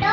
2